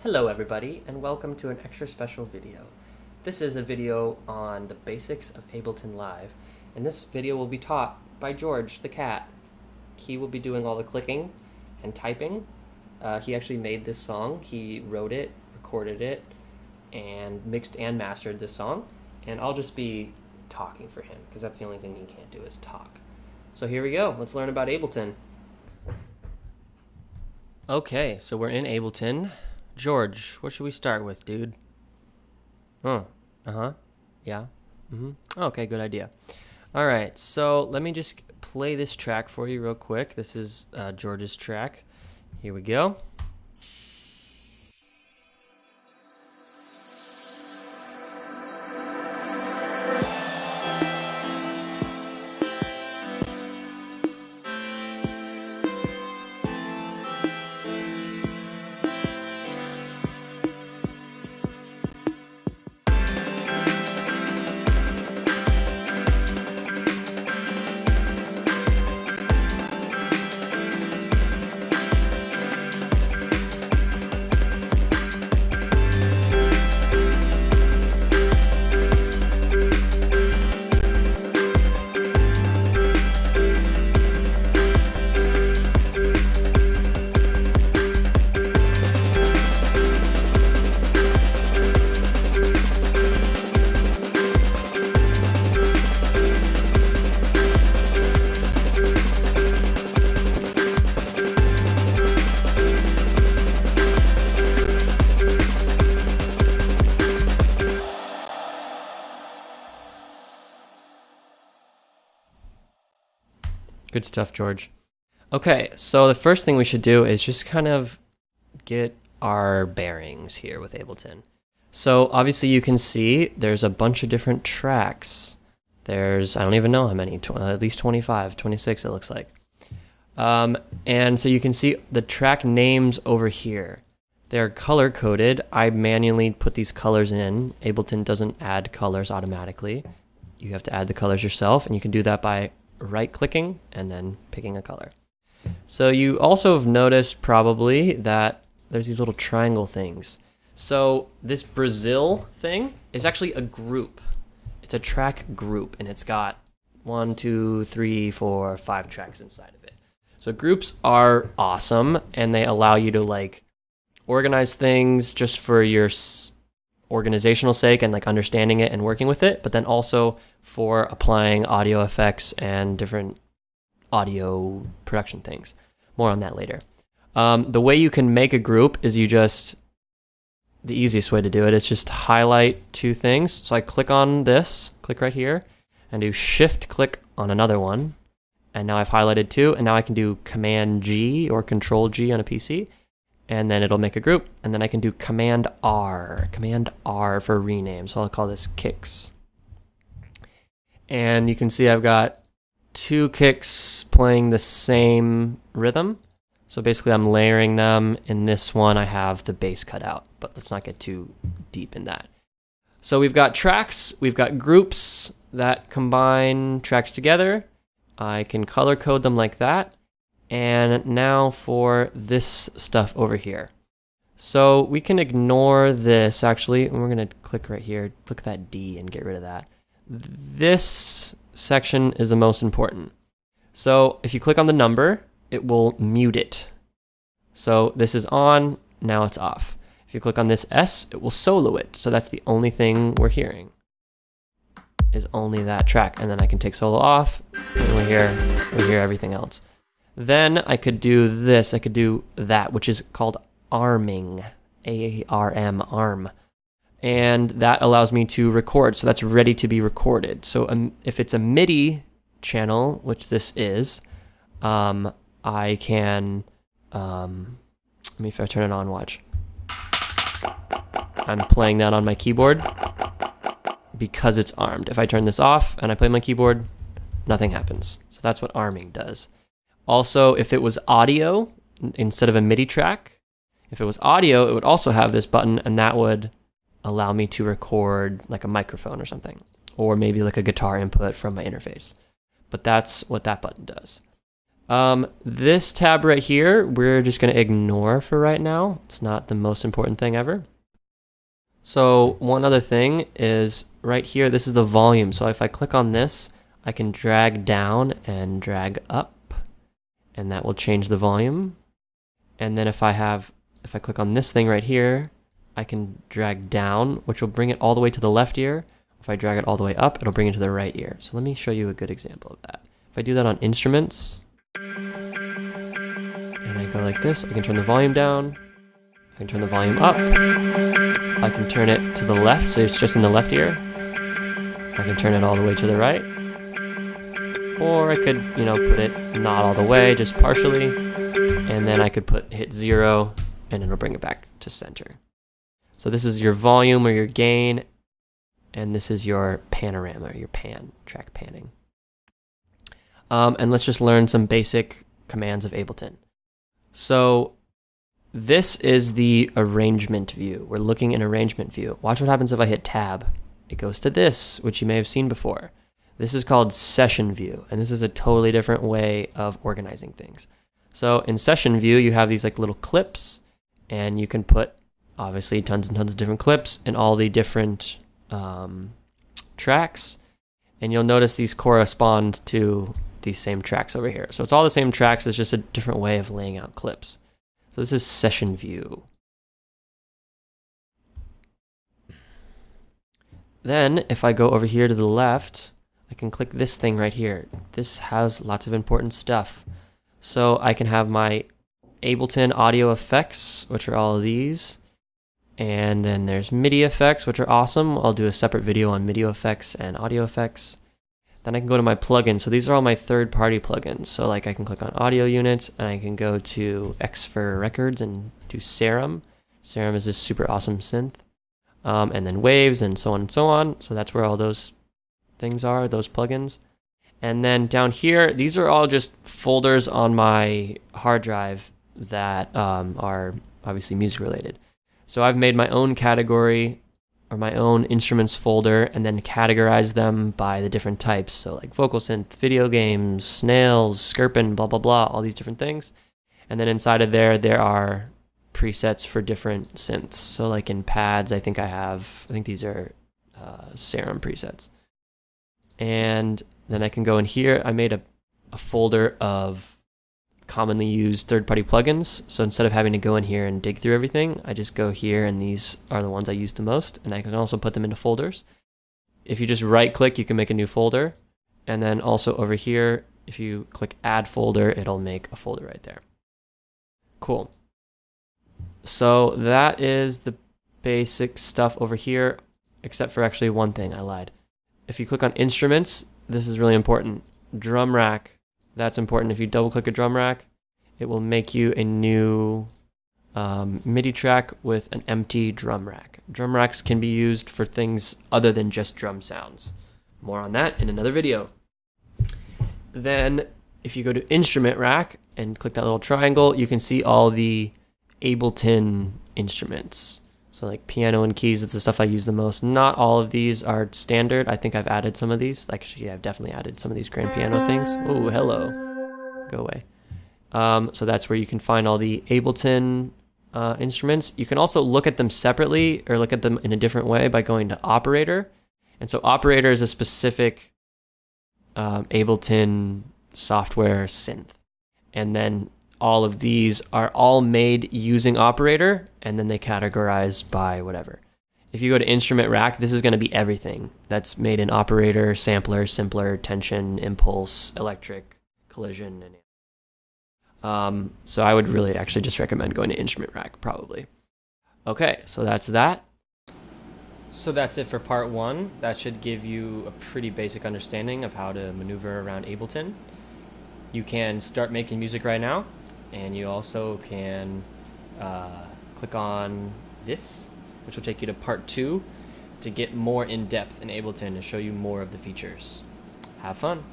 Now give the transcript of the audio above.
Hello everybody, and welcome to an extra special video. This is a video on the basics of Ableton Live, and this video will be taught by George the cat. He will be doing all the clicking and typing. He actually made this song. He wrote it, recorded it, and mixed and mastered this song, and I'll just be talking for him, because that's the only thing he can't do is talk. So here we go, let's learn about Ableton. Okay, so we're in Ableton. George, what should we start with, dude? Yeah. Okay, good idea. All right, so let me just play this track for you real quick. This is George's track. Here we go. Good stuff, George. Okay, so the first thing we should do is just kind of get our bearings here with Ableton. So obviously you can see there's a bunch of different tracks. There's, I don't even know how many, at least 25, 26 it looks like. And so you can see the track names over here. They're color coded. I manually put these colors in. Ableton doesn't add colors automatically. You have to add the colors yourself, and you can do that by right-clicking and then picking a color. So you also have noticed probably that there's these little triangle things. So this Brazil thing is actually a group. It's a track group, and it's got 1, 2, 3, 4, 5 tracks inside of it. So groups are awesome, and they allow you to like organize things just for your organizational sake and like understanding it and working with it, but then also for applying audio effects and different audio production things. More on that later. The way you can make a group is the easiest way to do it is just highlight two things. So I click on this, click right here, and do shift click on another one. And now I've highlighted two, and now I can do Command G or Control G on a PC, and then it'll make a group, and then I can do Command R for rename. So I'll call this kicks. And you can see I've got two kicks playing the same rhythm. So basically I'm layering them. In this one I have the bass cut out, but let's not get too deep in that. So we've got tracks, we've got groups that combine tracks together. I can color code them like that. And now for this stuff over here. So we can ignore this actually, and we're gonna click right here, click that D and get rid of that. This section is the most important. So if you click on the number, it will mute it. So this is on, now it's off. If you click on this S, it will solo it. So that's the only thing we're hearing, is only that track. And then I can take solo off, and we hear everything else. Then I could do this, I could do that, which is called arming, A-R-M, arm. And that allows me to record, so that's ready to be recorded. So if it's a MIDI channel, which this is, I can, if I turn it on, watch. I'm playing that on my keyboard because it's armed. If I turn this off and I play my keyboard, nothing happens. So that's what arming does. Also, if it was audio instead of a MIDI track, if it was audio, it would also have this button, and that would allow me to record like a microphone or something, or maybe like a guitar input from my interface. But that's what that button does. This tab right here, we're just going to ignore for right now. It's not the most important thing ever. So one other thing is right here, this is the volume. So if I click on this, I can drag down and drag up, and that will change the volume. And then if I click on this thing right here, I can drag down, which will bring it all the way to the left ear. If I drag it all the way up, it'll bring it to the right ear. So let me show you a good example of that. If I do that on instruments, and I go like this, I can turn the volume down, I can turn the volume up, I can turn it to the left, so it's just in the left ear. I can turn it all the way to the right. Or I could, put it not all the way, just partially, and then I could hit 0, and it'll bring it back to center. So this is your volume or your gain, and this is your panorama, your track panning. And let's just learn some basic commands of Ableton. So this is the arrangement view. We're looking in arrangement view. Watch what happens if I hit tab. It goes to this, which you may have seen before. This is called session view, and this is a totally different way of organizing things. So in session view, you have these like little clips, and you can put obviously tons and tons of different clips in all the different tracks, and you'll notice these correspond to these same tracks over here. So it's all the same tracks, it's just a different way of laying out clips. So this is session view. Then if I go over here to the left, I can click this thing right here. This has lots of important stuff. So I can have my Ableton audio effects, which are all of these. And then there's MIDI effects, which are awesome. I'll do a separate video on MIDI effects and audio effects. Then I can go to my plugins. So these are all my third-party plugins. So like I can click on audio units, and I can go to X for Records and do Serum. Serum is this super awesome synth. And then Waves and so on and so on. So that's where all those things are, those plugins. And then down here, these are all just folders on my hard drive that are obviously music related. So I've made my own category or my own instruments folder and then categorize them by the different types. So like vocal synth, video games, snails, skirpin, blah, blah, blah, all these different things. And then inside of there are presets for different synths. So like in pads, I think these are Serum presets. And then I can go in here. I made a folder of commonly used third-party plugins. So instead of having to go in here and dig through everything, I just go here, and these are the ones I use the most. And I can also put them into folders. If you just right-click, you can make a new folder. And then also over here, if you click Add Folder, it'll make a folder right there. Cool. So that is the basic stuff over here, except for actually one thing, I lied. If you click on Instruments, this is really important. Drum rack, that's important. If you double click a drum rack, it will make you a new MIDI track with an empty drum rack. Drum racks can be used for things other than just drum sounds. More on that in another video. Then if you go to Instrument Rack and click that little triangle, you can see all the Ableton instruments. So like piano and keys is the stuff I use the most. Not all of these are standard. I think I've added some of these. Actually, yeah, I've definitely added some of these grand piano things. Oh, hello. Go away. So that's where you can find all the Ableton instruments. You can also look at them separately or look at them in a different way by going to Operator. And so Operator is a specific Ableton software synth. And then all of these are all made using Operator, and then they categorize by whatever. If you go to Instrument Rack, this is going to be everything that's made in Operator, Sampler, Simpler, Tension, Impulse, Electric, Collision, and so I would really actually just recommend going to Instrument Rack, probably. Okay, so that's that. So that's it for part one. That should give you a pretty basic understanding of how to maneuver around Ableton. You can start making music right now, and you also can click on this, which will take you to part two to get more in depth in Ableton and show you more of the features. Have fun.